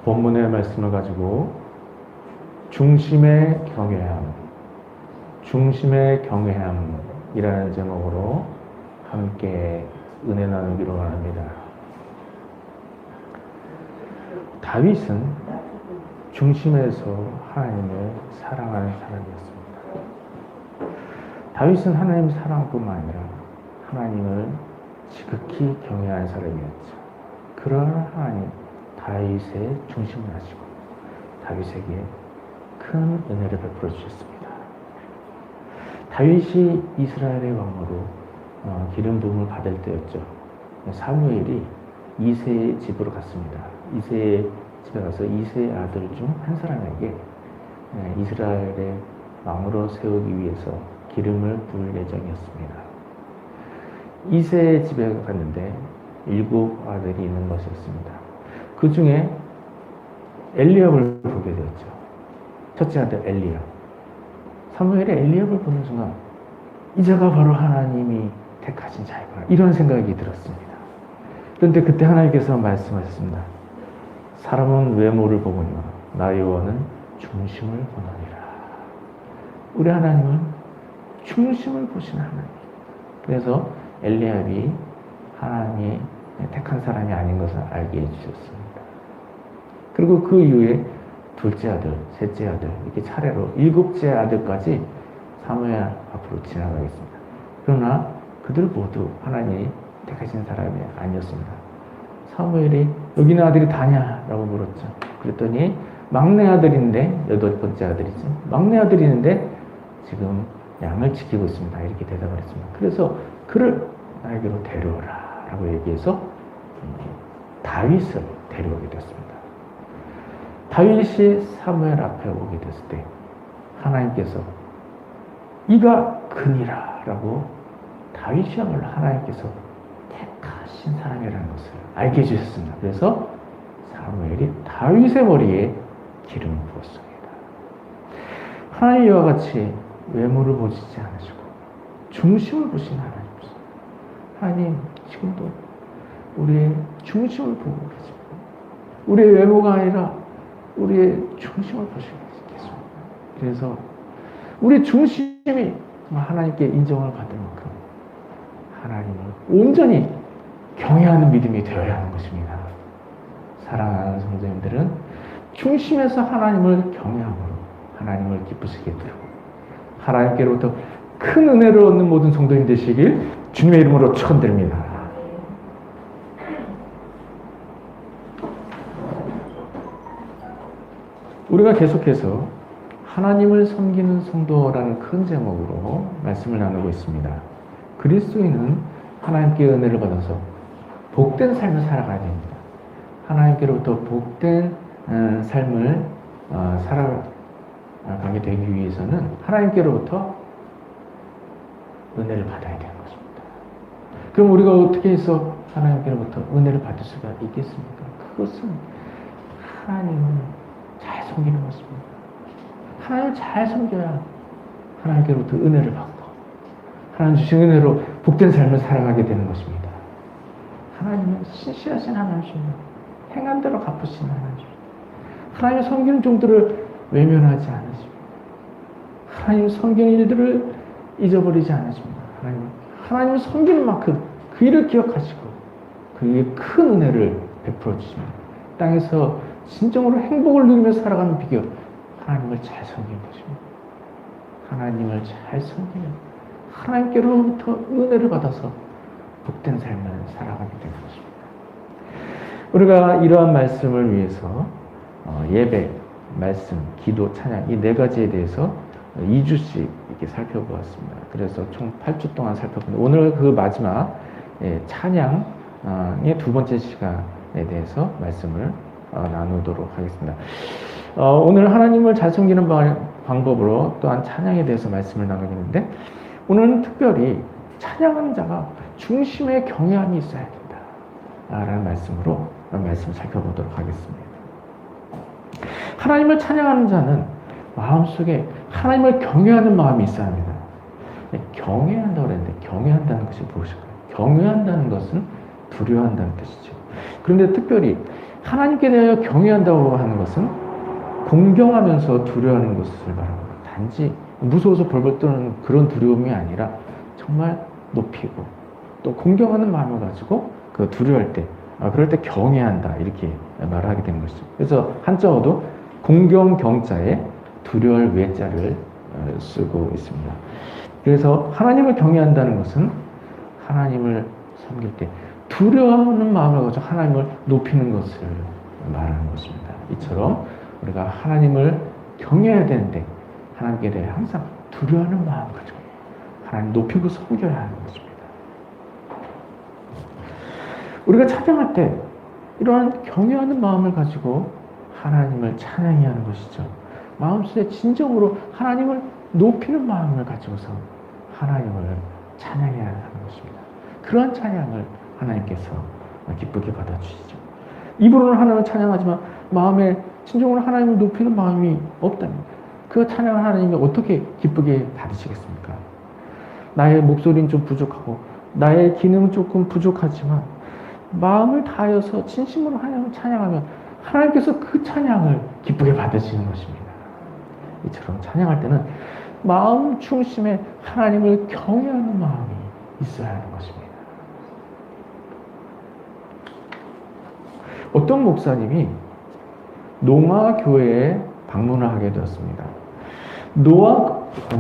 본문의 말씀을 가지고 중심의 경외함이라는 제목으로 함께 은혜 나누기로 합니다. 다윗은 중심에서 하나님을 사랑하는 사람이었습니다. 다윗은 하나님 사랑뿐만 아니라 하나님을 지극히 경외하는 사람이었죠. 그러한 하나님, 다윗의 중심을 하시고 다윗에게 큰 은혜를 베풀어 주셨습니다. 다윗이 이스라엘의 왕으로 기름 부음을 받을 때였죠. 사무엘이 이새의 집으로 갔습니다. 이새의 집에 가서 이새의 아들 중 한 사람에게 이스라엘의 왕으로 세우기 위해서 기름을 부을 예정이었습니다. 이새의 집에 갔는데 7 아들이 있는 것이었습니다. 그 중에 엘리압을 보게 되었죠. 첫째 아들 엘리압. 사무엘이 엘리압을 보는 순간 이제가 바로 하나님이 택하신 자이구나, 이런 생각이 들었습니다. 그런데 그때 하나님께서 말씀하셨습니다. 사람은 외모를 보거니와 나의 여호와는 중심을 보느니라. 우리 하나님은 중심을 보시는 하나님. 그래서 엘리압이 하나님이 택한 사람이 아닌 것을 알게 해주셨습니다. 그리고 그 이후에 둘째 아들, 셋째 아들, 이렇게 차례로 7째 아들까지 사무엘 앞으로 지나가겠습니다. 그러나 그들 모두 하나님이 택하신 사람이 아니었습니다. 사무엘이 여기는 아들이 다냐라고 물었죠. 그랬더니 막내 아들인데, 8번째 아들이죠. 막내 아들인데 지금 양을 지키고 있습니다. 이렇게 대답을 했습니다. 그래서 그를 나에게로 데려오라 라고 얘기해서 다윗을 데려오게 됐습니다. 다윗이 사무엘 앞에 오게 됐을 때 하나님께서 이가 그니라 라고 다윗이야말로 하나님께서 택하신 사람이라는 것을 알게 해주셨습니다. 그래서 사무엘이 다윗의 머리에 기름을 부었습니다. 하나님 이와 같이 외모를 보시지 않으시고 중심을 보시는 하나님이십니다. 하나님 지금도 우리의 중심을 보고 계십니다. 우리의 외모가 아니라 우리의 중심을 보시고 계십니다. 그래서 우리의 중심이 하나님께 인정을 받을 만큼 하나님을 온전히 경외하는 믿음이 되어야 하는 것입니다. 사랑하는 성도님들은 중심에서 하나님을 경외함으로 하나님을 기쁘시게 되고 하나님께로부터 큰 은혜를 얻는 모든 성도님 되시길 주님의 이름으로 축원드립니다. 우리가 계속해서 하나님을 섬기는 성도라는 큰 제목으로 말씀을 나누고 있습니다. 그리스도인은 하나님께 은혜를 받아서 복된 삶을 살아가야 됩니다. 하나님께로부터 복된 삶을 살아가게 되기 위해서는 하나님께로부터 은혜를 받아야 되는 것입니다. 그럼 우리가 어떻게 해서 하나님께로부터 은혜를 받을 수가 있겠습니까? 그것은 하나님을 잘 섬기는 것입니다. 하나님을 잘 섬겨야 하나님께로부터 은혜를 받고 하나님 주신 은혜로 복된 삶을 살아가게 되는 것입니다. 하나님은 신실하신 하나님이십니다. 행한 대로 갚으시는 하나님이십니다. 하나님을 섬기는 종들을 외면하지 않으십니다. 하나님 섬기는 일들을 잊어버리지 않으십니다. 하나님을 섬기는 만큼 그 일을 기억하시고 그의 큰 은혜를 베풀어 주십니다. 땅에서 진정으로 행복을 누리며 살아가는 비결, 하나님을 잘 섬기는 것입니다. 하나님을 잘 섬기면 하나님께로부터 은혜를 받아서 복된 삶을 살아가게 되는 것입니다. 우리가 이러한 말씀을 위해서 예배, 말씀, 기도, 찬양 이 4가지에 대해서 2주씩 이렇게 살펴보았습니다. 그래서 총 8주 동안 살펴보는데 오늘 그 마지막 찬양의 2번째 시간에 대해서 말씀을 나누도록 하겠습니다. 오늘 하나님을 잘 섬기는 방법으로 또한 찬양에 대해서 말씀을 나누겠는데 오늘은 특별히 찬양하는 자가 중심에 경외함이 있어야 된다 라는 말씀으로 말씀을 살펴보도록 하겠습니다. 하나님을 찬양하는 자는 마음속에 하나님을 경외하는 마음이 있어야 합니다. 경외한다고 그랬는데 경외한다는 것이 무엇일까요? 경외한다는 것은 두려워한다는 뜻이죠. 그런데 특별히 하나님께 대하여 경외한다고 하는 것은 공경하면서 두려워하는 것을 말합니다. 단지 무서워서 벌벌 떠는 그런 두려움이 아니라 정말 높이고 또 공경하는 마음을 가지고 그 두려워할 때, 그럴 때 경외한다 이렇게 말하게 되는 것이죠. 그래서 한자어도 공경 경자에 두려울 외자를 쓰고 있습니다. 그래서 하나님을 경외한다는 것은 하나님을 섬길 때 두려워하는 마음을 가지고 하나님을 높이는 것을 말하는 것입니다. 이처럼 우리가 하나님을 경외해야 되는데 하나님께 대해 항상 두려워하는 마음을 가지고 하나님 높이고 섬겨야 하는 것입니다. 우리가 찬양할 때 이러한 경외하는 마음을 가지고 하나님을 찬양해야 하는 것이죠. 마음속에 진정으로 하나님을 높이는 마음을 가지고서 하나님을 찬양해야 하는 것입니다. 그러한 찬양을 하나님께서 기쁘게 받아주시죠. 입으로는 하나님을 찬양하지만 마음에 진정으로 하나님을 높이는 마음이 없다면 그 찬양을 하나님이 어떻게 기쁘게 받으시겠습니까? 나의 목소리는 좀 부족하고 나의 기능은 조금 부족하지만 마음을 다하여서 진심으로 하나님을 찬양하면 하나님께서 그 찬양을 기쁘게 받으시는 것입니다. 이처럼 찬양할 때는 마음 중심에 하나님을 경외하는 마음이 있어야 하는 것입니다. 어떤 목사님이 농아교회에 방문을 하게 되었습니다.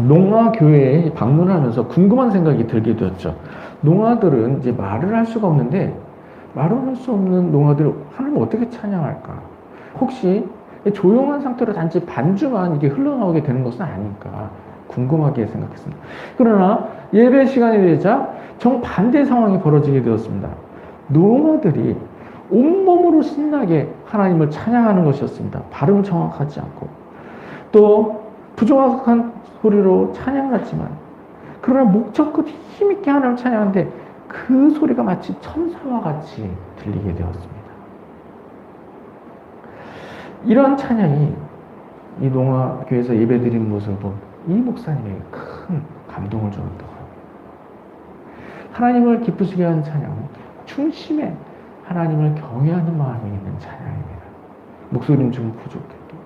농아교회에 방문을 하면서 궁금한 생각이 들게 되었죠. 농아들은 이제 말을 할 수가 없는데 말을 할 수 없는 농아들을 하나님 어떻게 찬양할까? 혹시 조용한 상태로 단지 반주만 이게 흘러나오게 되는 것은 아닐까 궁금하게 생각했습니다. 그러나 예배 시간이 되자 정반대 상황이 벌어지게 되었습니다. 농아들이 온몸으로 신나게 하나님을 찬양하는 것이었습니다. 발음 정확하지 않고 또 부정확한 소리로 찬양하지만 그러나 목적 끝에 힘있게 하나님을 찬양하는데 그 소리가 마치 천사와 같이 들리게 되었습니다. 이러한 찬양이 이 농아교회에서 예배드린 모습을 본 이 목사님에게 큰 감동을 주었다고 합니다. 하나님을 기쁘시게 하는 찬양은 중심에 하나님을 경외하는 마음이 있는 찬양입니다. 목소리는 좀 부족해도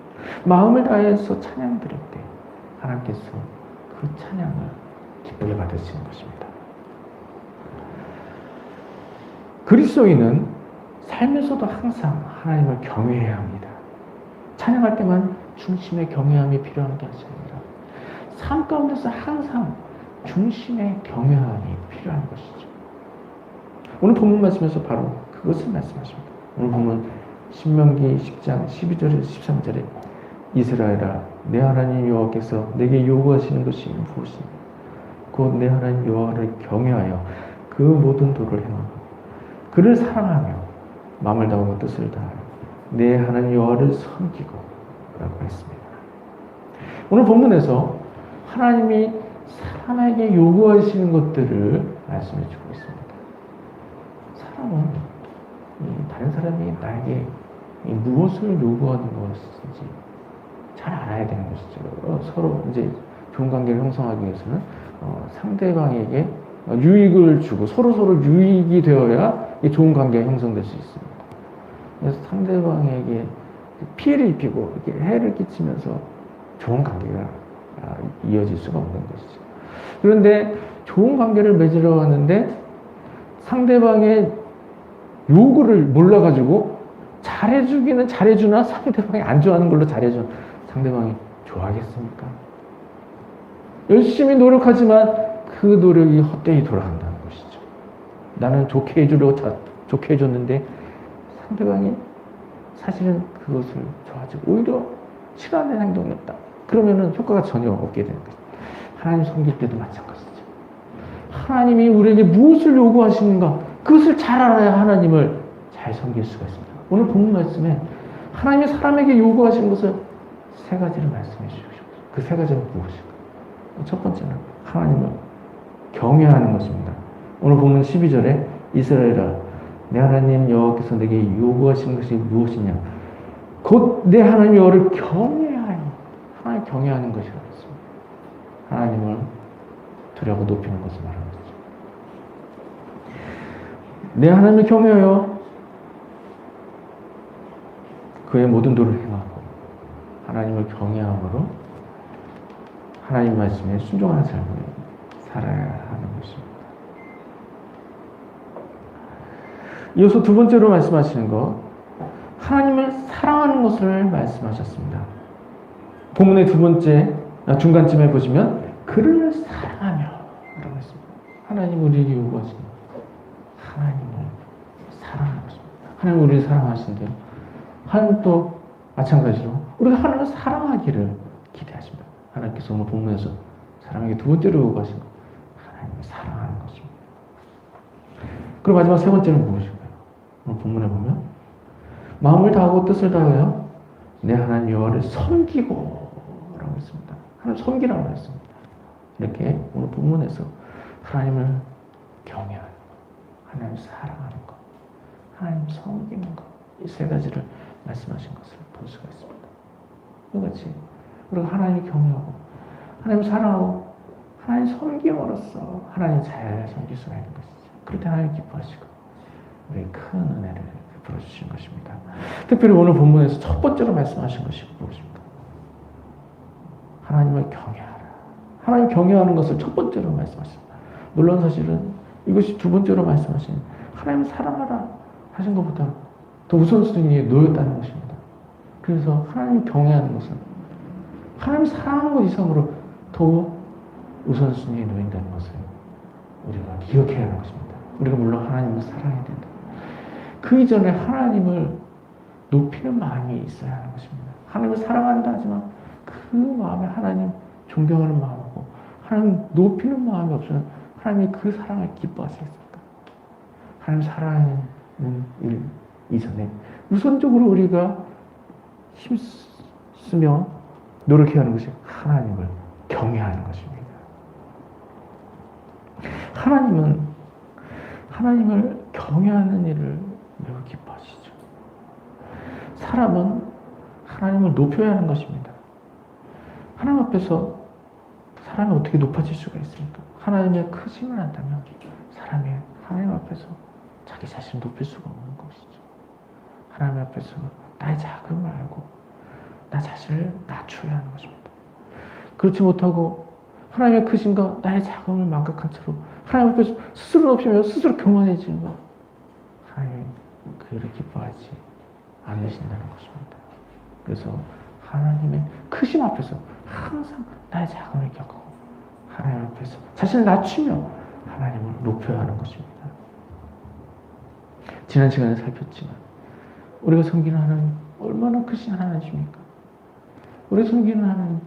마음을 다해서 찬양 드릴 때 하나님께서 그 찬양을 기쁘게 받으시는 것입니다. 그리스도인은 삶에서도 항상 하나님을 경외해야 합니다. 찬양할 때만 중심에 경외함이 필요한 게 아닙니다. 삶 가운데서 항상 중심에 경외함이 필요한 것이죠. 오늘 본문 말씀에서 바로 그것을 말씀하십니다. 오늘 보면 신명기 10장 12절에서 13절에 이스라엘아 내 하나님 여호와께서 내게 요구하시는 것이 무엇이냐 곧 내 하나님 여호와를 경외하여 그 모든 도를 행하고 그를 사랑하며 마음을 다하고 뜻을 다하여 내 하나님 여호와를 섬기고 라고 했습니다. 오늘 본문에서 하나님이 사람에게 요구하시는 것들을 말씀해 주고 있습니다. 사람은 다른 사람이 나에게 무엇을 요구하는 것인지 잘 알아야 되는 것이죠. 서로 이제 좋은 관계를 형성하기 위해서는 상대방에게 유익을 주고 서로 유익이 되어야 좋은 관계가 형성될 수 있습니다. 그래서 상대방에게 피해를 입히고 이렇게 해를 끼치면서 좋은 관계가 이어질 수가 없는 것이죠. 그런데 좋은 관계를 맺으려 하는데 상대방의 요구를 몰라가지고 잘해주기는 잘해주나 상대방이 안 좋아하는 걸로 잘해주나 상대방이 좋아하겠습니까? 열심히 노력하지만 그 노력이 헛되이 돌아간다는 것이죠. 나는 좋게 해주려고 좋게 해줬는데 상대방이 사실은 그것을 좋아하지 오히려 싫어하는 행동이었다. 그러면은 효과가 전혀 없게 되는 거죠. 하나님 섬길 때도 마찬가지죠. 하나님이 우리에게 무엇을 요구하시는가 그것을 잘 알아야 하나님을 잘 섬길 수가 있습니다. 오늘 본문 말씀에 하나님이 사람에게 요구하시는 것을 세 가지를 말씀해 주십시오. 그 세 가지가 무엇일까? 첫 번째는 하나님을 경외하는 것입니다. 오늘 본문 12절에 이스라엘아 내 하나님 여호와께서 내게 요구하시는 것이 무엇이냐 곧 내 하나님 여호와를 경외하여 하나님 경외하는 것이라고 했습니다. 하나님을 두려워 높이는 것을 말하는 거죠. 내 하나님을 경외하여 그의 모든 도를 행하고 하나님을 경외함으로 하나님 말씀에 순종하는 삶을 살아야 하는 것입니다. 이어서 두 번째로 말씀하시는 것, 하나님을 사랑하는 것을 말씀하셨습니다. 본문의 두 번째 중간쯤에 보시면 그를 사랑하며 라고 했습니다. 하나님 우리에게 요구하시는 하나님을 사랑하는 것입니다. 하나님 우리를 사랑하신대요. 하나님도 마찬가지로 우리가 하나님을 사랑하기를 기대하십니다. 하나님께서 오늘 본문에서 사람에게 두 번째로 요구하신 것, 하나님을 사랑하는 것입니다. 그리고 마지막 세 번째는 무엇일까요? 오늘 본문에 보면 마음을 다하고 뜻을 다하여 내 하나님 여호와를 섬기고 라고 했습니다. 하나님 섬기라고 했습니다. 이렇게 오늘 본문에서 하나님을 경외하는 것, 하나님을 사랑하는 것, 하나님 섬기는 것, 이 세 가지를 말씀하신 것을 볼 수가 있습니다. 이같이 우리가 하나님을 경외하고 하나님을 사랑하고 하나님 섬김으로써 하나님 잘 섬길 수가 있는 것이죠. 그럴 때 하나님 기뻐하시고 우리 큰 은혜를 베풀어 주신 것입니다. 특별히 오늘 본문에서 첫 번째로 말씀하신 것이 무엇입니까? 하나님을 경외하라. 하나님 경외하는 것을 첫 번째로 말씀하십니다. 물론 사실은 이것이 두 번째로 말씀하신 하나님을 사랑하라 하신 것보다 더 우선순위에 놓였다는 것입니다. 그래서 하나님 경외하는 것은 하나님 사랑하는 것 이상으로 더 우선순위에 놓인다는 것을 우리가 기억해야 하는 것입니다. 우리가 물론 하나님을 사랑해야 된다. 그 이전에 하나님을 높이는 마음이 있어야 하는 것입니다. 하나님을 사랑한다 하지만 그 마음에 하나님 존경하는 마음이고 하나님 높이는 마음이 없으면 하나님이 그 사랑을 기뻐하시겠습니까? 하나님 사랑하는 일 이전에 우선적으로 우리가 힘쓰며 노력해야 하는 것이 하나님을 경외하는 것입니다. 하나님을 경외하는 일을 매우 기뻐하시죠. 사람은 하나님을 높여야 하는 것입니다. 하나님 앞에서 사람이 어떻게 높아질 수가 있습니까? 하나님의 크심을 안다면 사람이 하나님 앞에서 자기 자신을 높일 수가 없는 것이죠. 하나님 앞에서 나의 작음을 알고 나 자신을 낮춰야 하는 것입니다. 그렇지 못하고 하나님의 크심과 나의 작음을 망각한 채로 하나님 앞에서 스스로 높이며 스스로 교만해지는 것, 하나님 그 일을 기뻐하지 않으신다는 것입니다. 그래서 하나님의 크심 앞에서 항상 나의 작음을 기억하고 하나님 앞에서 자신을 낮추며 하나님을 높여야 하는 것입니다. 지난 시간에 살폈지만 우리가 섬기는 하나님 얼마나 크신 하나님이십니까? 우리가 섬기는 하나님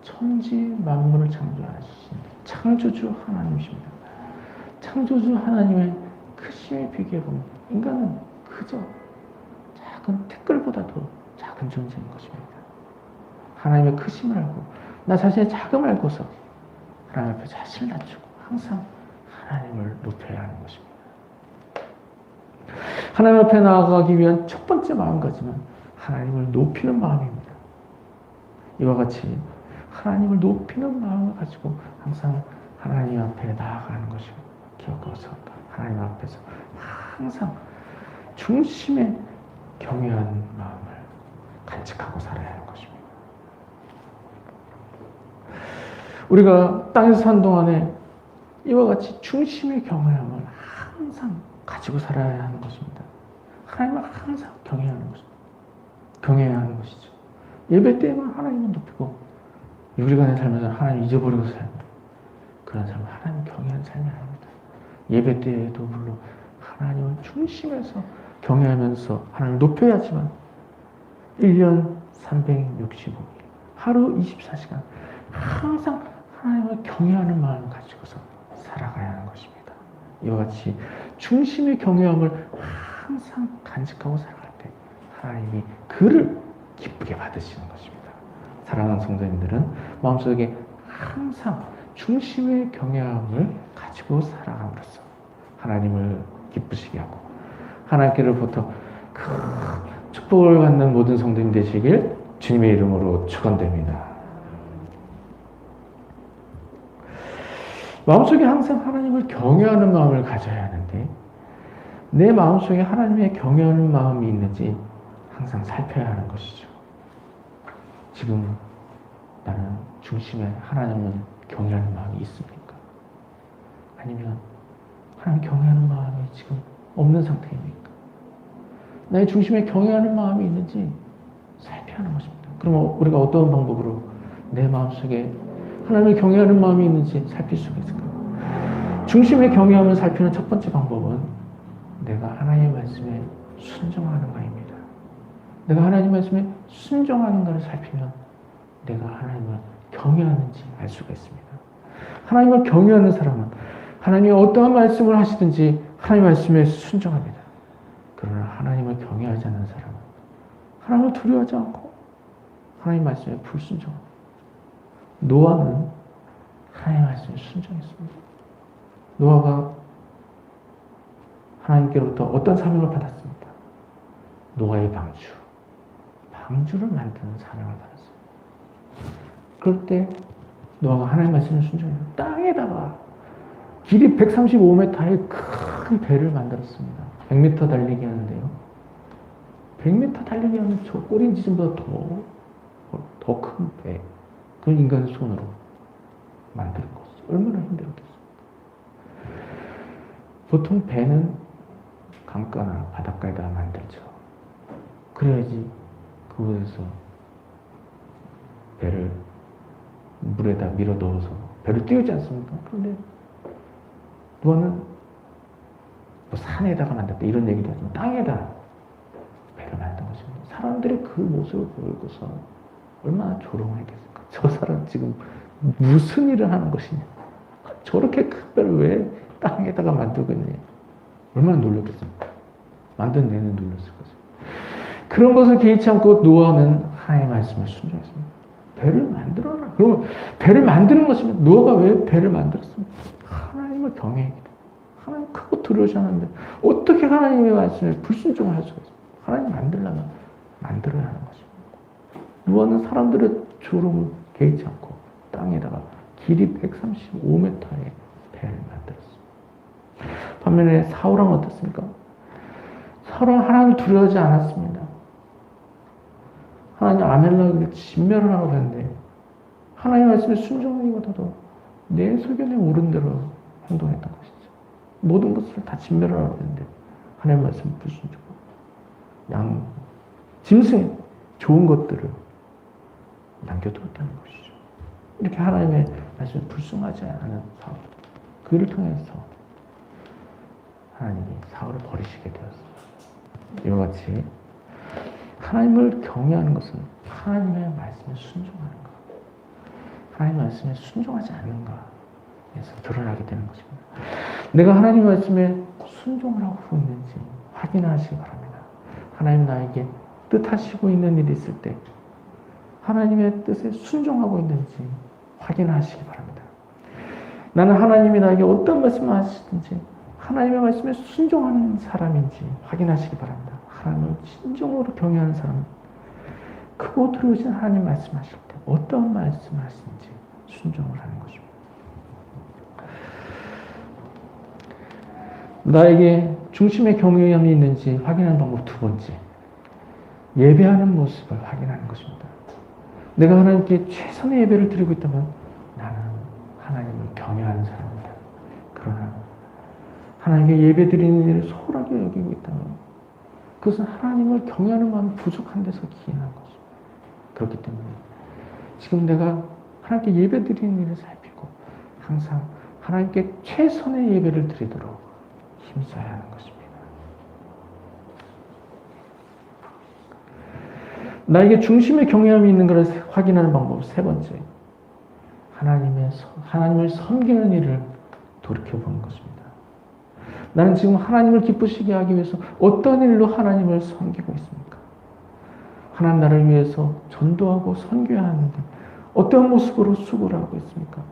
천지 만물을 창조하신 창조주 하나님이십니다. 창조주 하나님의 크심에 비교해보면 인간은 그저 작은 티끌보다 더 작은 존재인 것입니다. 하나님의 크심을 알고 나 자신의 작음을 알고서 하나님 앞에 자신을 낮추고 항상 하나님을 높여야 하는 것입니다. 하나님 앞에 나아가기 위한 첫 번째 마음가짐은 하나님을 높이는 마음입니다. 이와 같이 하나님을 높이는 마음을 가지고 항상 하나님 앞에 나아가는 것을 기억하고서 하나님 앞에서 항상 중심에 경외하는 마음을 간직하고 살아야 하는 것입니다. 우리가 땅에서 사는 동안에 이와 같이 중심의 경외함을 항상 가지고 살아야 하는 것입니다. 하나님을 항상 경외하는 것입니다. 경외해야 하는 것이죠. 예배 때에만 하나님을 높이고 유리간의 삶에서 하나님 잊어버리고 살고 그런 삶은 하나님 경외하는 삶이 아닙니다. 예배 때에도 물론 하나님을 중심에서 경외하면서 하나님을 높여야지만 1년 365일 하루 24시간 항상 하나님을 경외하는 마음을 가지고서 살아가야 하는 것입니다. 이와 같이 중심의 경외함을 항상 간직하고 살아갈 때 하나님이 그를 기쁘게 받으시는 것입니다. 사랑하는 성도님들은 마음속에 항상 중심의 경외함을 가지고 살아감으로써 하나님을 기쁘시게 하고 하나님께로부터 큰 축복을 받는 모든 성도님 되시길 주님의 이름으로 축원됩니다. 마음속에 항상 하나님을 경외하는 마음을 가져야 하는데 내 마음속에 하나님의 경외하는 마음이 있는지 항상 살펴야 하는 것이죠. 지금 나는 중심에 하나님을 경외하는 마음이 있습니까? 아니면 하나님 경외하는 마음이 지금 없는 상태입니까? 나의 중심에 경외하는 마음이 있는지 살펴야 하는 것입니다. 그럼 우리가 어떤 방법으로 내 마음속에 하나님을 경외하는 마음이 있는지 살필 수가 있을까요? 중심에 경외함을 살피는 첫 번째 방법은 내가 하나님의 말씀에 순종하는가입니다. 내가 하나님 말씀에 순종하는가를 살피면 내가 하나님을 경외하는지 알 수가 있습니다. 하나님을 경외하는 사람은 하나님이 어떠한 말씀을 하시든지 하나님 말씀에 순종합니다. 그러나 하나님을 경외하지 않는 사람은 하나님을 두려워하지 않고 하나님 말씀에 불순종합니다. 노아는 하나님 말씀에 순종했습니다. 노아가 하나님께로부터 어떤 사명을 받았습니까? 노아의 방주를 만드는 사명을 받았습니다. 그럴 때 노아가 하나님 말씀을 순종해서 땅에다가 길이 135m의 큰 배를 만들었습니다. 100m 달리기 하는데요. 100m 달리기 하는 저 꼬린 지점보다 더 큰 배. 그걸 인간의 손으로 만드는 것이죠. 얼마나 힘들었겠어요. 보통 배는 강가나 바닷가에다 만들죠. 그래야지 그곳에서 배를 물에다 밀어 넣어서 배를 띄우지 않습니까? 그런데 노아는 뭐 산에다가 만들었다 이런 얘기도 하지만 땅에다 배를 만든 것입니다. 사람들이 그 모습을 보고서 얼마나 조롱하겠습니까? 저 사람 지금 무슨 일을 하는 것이냐? 저렇게 큰 배를 왜 땅에다가 만들고 있냐? 얼마나 놀랐겠습니까? 만든 내내 놀랐을 것입니다. 그런 것을 개의치 않고 노아는 하나님의 말씀을 순종했습니다. 배를 만들어라. 그러면 배를 만드는 것이면 노아가 왜 배를 만들었습니까? 하나님을 경외하기. 하나님 크고 두려우지 않는데 어떻게 하나님의 말씀에 불순종을 할 수가 있습니까? 하나님 만들려면 만들어야 하는 것입니다. 노아는 사람들의 조롱을 개의치 않고 땅에다가 길이 135m의 배를 만들었습니다. 반면에 사울은 어떻습니까? 사울은 하나님을 두려워하지 않았습니다. 하나님 아멜렉을 진멸을 하라고 했는데 하나님의 말씀에 순종하기보다도 내 소견에 옳은 대로 행동했던 것이죠. 모든 것을 다 진멸을 하라고 했는데 하나님의 말씀을 불순종하고 짐승에 좋은 것들을 남겨두었다는 것이죠. 이렇게 하나님의 말씀을 불순하지 않은 사울, 그를 통해서 하나님이 사울을 버리시게 되었습니다. 이와 같이 하나님을 경외하는 것은 하나님의 말씀에 순종하는 것, 하나님의 말씀에 순종하지 않는 것에서 드러나게 되는 것입니다. 내가 하나님의 말씀에 순종을 하고 있는지 확인하시기 바랍니다. 하나님 나에게 뜻하시고 있는 일이 있을 때 하나님의 뜻에 순종하고 있는지 확인하시기 바랍니다. 나는 하나님이 나에게 어떤 말씀을 하시든지 하나님의 말씀에 순종하는 사람인지 확인하시기 바랍니다. 하나님을 진정으로 경외하는 사람은 크고 두려우신 하나님 말씀하실 때 어떤 말씀을 하시는지 순종을 하는 것입니다. 나에게 중심의 경외함이 있는지 확인하는 방법 두 번째, 예배하는 모습을 확인하는 것입니다. 내가 하나님께 최선의 예배를 드리고 있다면 나는 하나님을 경외하는 사람입니다. 그러나 하나님께 예배 드리는 일을 소홀하게 여기고 있다면 그것은 하나님을 경외하는 마음이 부족한 데서 기인한 것입니다. 그렇기 때문에 지금 내가 하나님께 예배 드리는 일을 살피고 항상 하나님께 최선의 예배를 드리도록 힘써야 하는 것입니다. 나에게 중심의 경외함이 있는 것을 확인하는 방법 세 번째, 하나님을 섬기는 일을 돌이켜보는 것입니다. 나는 지금 하나님을 기쁘시게 하기 위해서 어떤 일로 하나님을 섬기고 있습니까? 하나님 나를 위해서 전도하고 선교해야 하는데 어떤 모습으로 수고를 하고 있습니까?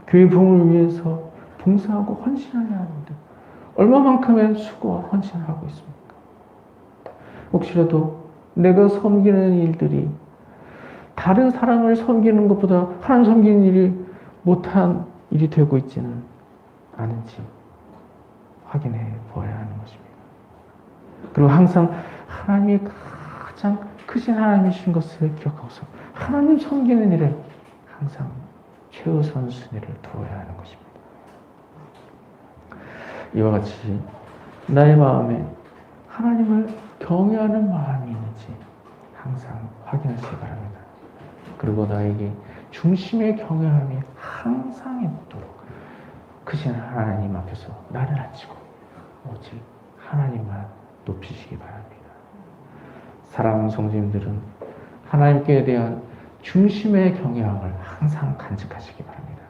교회 부흥을 위해서 봉사하고 헌신해야 하는데 얼마만큼의 수고와 헌신을 하고 있습니까? 혹시라도 내가 섬기는 일들이 다른 사람을 섬기는 것보다 하나님 섬기는 일이 못한 일이 되고 있지는 않은지 확인해 보아야 하는 것입니다. 그리고 항상 하나님이 가장 크신 하나님이신 것을 기억하고서 하나님 섬기는 일에 항상 최우선 순위를 두어야 하는 것입니다. 이와 같이 나의 마음에 하나님을 경외하는 마음이 있는지 항상 확인하시기 바랍니다. 그리고 나에게 중심의 경외함이 항상 있도록 크신 하나님 앞에서 나를 낮추고 오직 하나님만 높이시기 바랍니다. 사랑하는 성도님들은 하나님께 대한 중심의 경외함을 항상 간직하시기 바랍니다.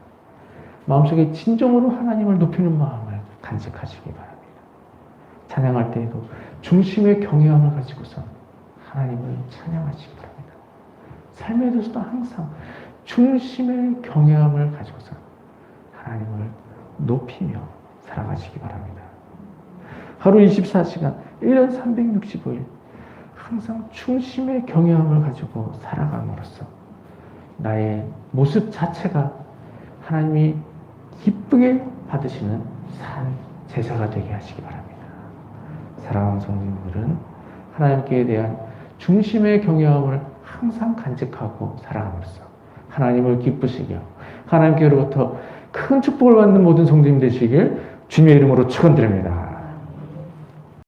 마음속에 진정으로 하나님을 높이는 마음을 간직하시기 바랍니다. 찬양할 때에도 중심의 경외함을 가지고서 하나님을 찬양하시기 바랍니다. 삶에 대해서도 항상 중심의 경외함을 가지고서 하나님을 높이며 살아가시기 바랍니다. 하루 24시간, 1년 365일 항상 중심의 경외함을 가지고 살아감으로써 나의 모습 자체가 하나님이 기쁘게 받으시는 산 제사가 되게 하시기 바랍니다. 사랑하는 성도님들은 하나님께 대한 중심의 경외함을 항상 간직하고 살아감으로써 하나님을 기쁘시게 하고 하나님께로부터 큰 축복을 받는 모든 성도님 되시길 주님의 이름으로 축원드립니다.